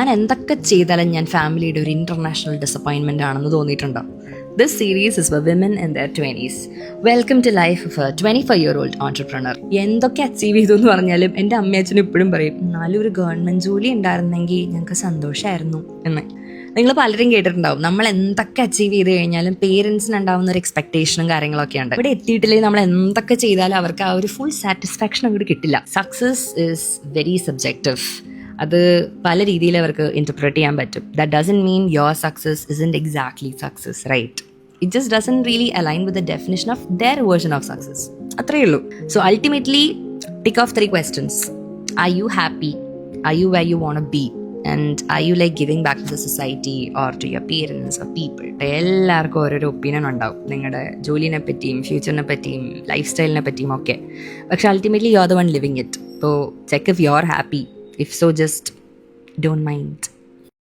ഞാൻ എന്തൊക്കെ ചെയ്താലും ഞാൻ ഫാമിലിയുടെ ഒരു ഇന്റർനാഷണൽ ഡിസപ്പോയിൻമെന്റ് ആണെന്ന് തോന്നിയിട്ടുണ്ടോ? This series is for women in their 20s. Welcome to life of a 25-year-old entrepreneur. എന്തൊക്കെ അച്ചീവ് ചെയ്തു എന്ന് പറഞ്ഞാലും എൻ്റെ അമ്മയച്ഛനും ഇപ്പോഴും പറയും, നല്ലൊരു ഗവൺമെന്റ് ജോലി ഉണ്ടായിരുന്നെങ്കിൽ ഞങ്ങൾക്ക് സന്തോഷമായിരുന്നു എന്ന്. നിങ്ങൾ പലരും കേട്ടിട്ടുണ്ടാവും, നമ്മൾ എന്തൊക്കെ അച്ചീവ് ചെയ്ത് കഴിഞ്ഞാലും പേരൻസിന് ഉണ്ടാവുന്ന ഒരു എക്സ്പെക്ടേഷനും കാര്യങ്ങളൊക്കെ ഉണ്ട്. ഇവിടെ എത്തിയിട്ടില്ലെങ്കിൽ നമ്മൾ എന്തൊക്കെ ചെയ്താലും അവർക്ക് ആ ഒരു ഫുൾ സാറ്റിസ്ഫാക്ഷൻ അങ്ങോട്ട് കിട്ടില്ല. Success is very subjective. അത് പല രീതിയിൽ അവർക്ക് ഇന്റർപ്രറ്റ് ചെയ്യാൻ പറ്റും. That doesn't mean your success isn't exactly success, right? It just doesn't really align with the definition of their version of success. അത്രയേ ഉള്ളൂ. So ultimately tick off 3 questions. Are you happy? Are you where you want to be? And are you like giving back to the society or to your parents or people? എല്ലാവർക്കും ഓരോരോ opinion ഉണ്ടാവും നിങ്ങളുടെ ജോലിനെ പറ്റിയും ഫ്യൂച്ചറിനെ പറ്റിയും life സ്റ്റൈലിനെ പറ്റിയും ഒക്കെ. പക്ഷെ ultimately you are the one living it. So check if you are happy. If so, just don't mind.